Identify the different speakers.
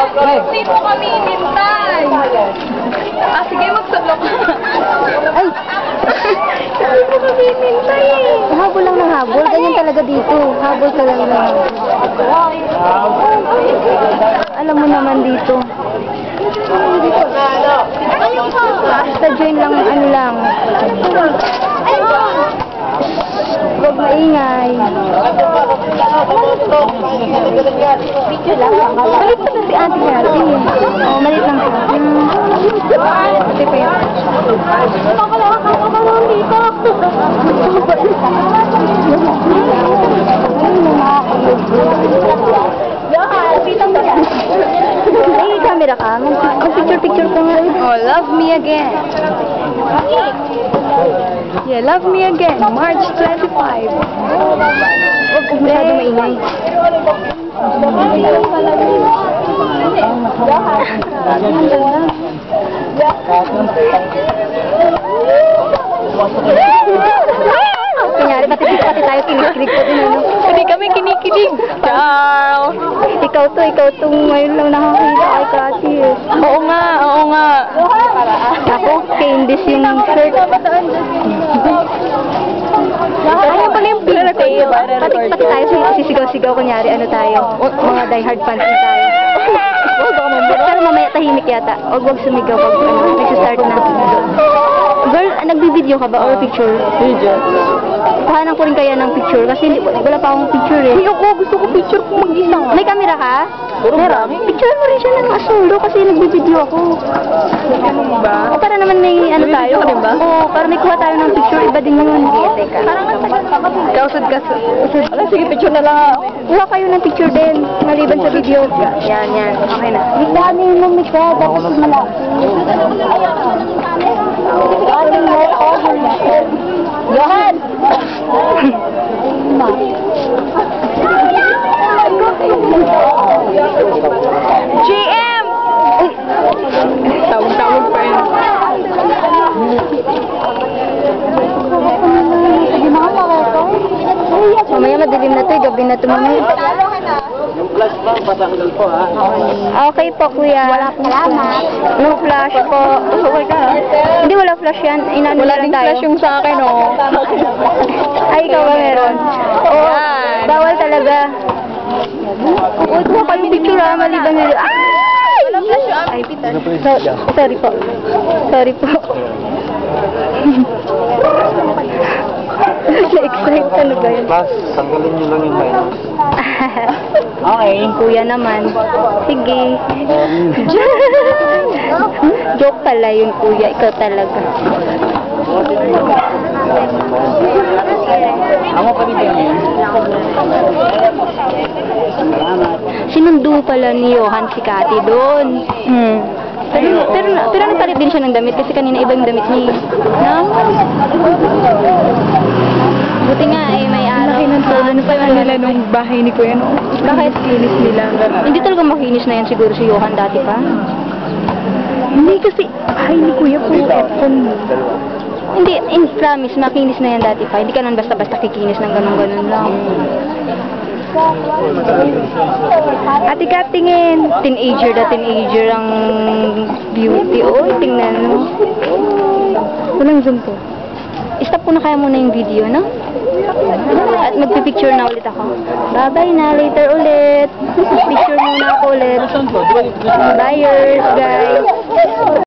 Speaker 1: Hindi mo kami inintay. Ah, sige, magsulok.
Speaker 2: Ay!
Speaker 1: Hindi mo kami inintay eh.
Speaker 2: Habol lang ng habol. Ganyan talaga dito. Habol ka lang ng habol. Alam mo naman dito. Basta join lang, ano lang. Huwag maingay. Picture lang. Malit pa na si Ate Yati. Oo, malit lang siya. Ate pa yun. Nakakalawa dito. Ay, camera ka. Mag-picture-picture ka nga.
Speaker 1: Oh, love me again. Yeah, love me again. March 25.
Speaker 2: Huwag masyado maingay. Kunyari, pati tayo kinikilig ko din, ano?
Speaker 1: Hindi kami kinikilig. Ciao.
Speaker 2: Ikaw to ngayon lang nakakita kay Kati eh.
Speaker 1: Oo nga, oo nga.
Speaker 2: Ako, Candice yung shirt.
Speaker 1: Ano pala yung pinarecord ba?
Speaker 2: Pati tayo sisigaw-sigaw, kunyari, ano tayo? Mga diehard fans din tayo. Pero mamaya tahimik yata. Huwag sumigaw pag nag-start na. Girl, nagbibideo ka ba or picture?
Speaker 1: Video.
Speaker 2: Kuhanan ko rin kaya ng picture kasi wala pa akong picture eh.
Speaker 1: Hindi ako, gusto ko picture kung mag-isa nga.
Speaker 2: May camera ka?
Speaker 1: Meron.
Speaker 2: Picture mo rin siya ng solo kasi nagbibideo ako.
Speaker 1: Ganun ba?
Speaker 2: O para naman may ano
Speaker 1: May
Speaker 2: tayo.
Speaker 1: video ka rin ba?
Speaker 2: Oo, para may kuha tayo ng picture. Iba din yun. Teka.
Speaker 1: Parang ang tagal pa kasi. Kausad-kasad. Ala, sige, picture na lang ako.
Speaker 2: Kuha kayo ng picture din. Maliban sa video. Yan. Okay na. Dami mo mika. Dapat malaki.
Speaker 1: Johan! GM! Uy! Tawag-tawag pa yun.
Speaker 2: Mamaya madilim na to. Gabi na to mamaya.
Speaker 3: Yung flash ba, patanggal po ha?
Speaker 2: Okay po, kuya. Wala po. Salamat. No flash po.
Speaker 1: Okay ka?
Speaker 2: Hindi, wala flash yan. Inano
Speaker 1: Wala
Speaker 2: lang
Speaker 1: ding
Speaker 2: tayo.
Speaker 1: flash yung sa akin, oh.
Speaker 2: Ay, ikaw ba meron? Oo.
Speaker 1: Yan.
Speaker 2: Bawal talaga. Uy, kuha kayong picture ha. Maliban nila. Ay!
Speaker 1: Wala flash yung
Speaker 2: Ay,
Speaker 1: ampitan.
Speaker 2: sorry po. Sorry po. Na-excite talaga yun.
Speaker 3: Plus, tanggalin nyo lang yung minus. Okay.
Speaker 2: Kuya naman. Sige. Joke pala yun, kuya. Ikaw talaga.
Speaker 3: Ako pa rin yun.
Speaker 2: Sinundo pala ni Johan si Kati doon. Pero nagpalit din siya ng damit kasi kanina iba yung damit niya. No? Buti nga may araw.
Speaker 1: Ano pa yung nila nung bahay ni Kuya, no?
Speaker 2: Bakit?
Speaker 1: Kinis nila.
Speaker 2: Hindi talaga makinis na yan siguro si Johan dati pa.
Speaker 1: Hindi kasi bahay ni Kuya puro aircon.
Speaker 2: Hindi, promise, makinis na yan dati pa. Hindi ka nun basta-basta kikinis ng ganun-ganun lang. Ate ka, tingin. Teenager ang beauty. Oy, tingnan mo. Walang zoom po. Stop ko na kaya muna yung video, no? At magpipicture na ulit ako. Bye-bye na, later ulit. Picture muna ako ulit. Bye, guys.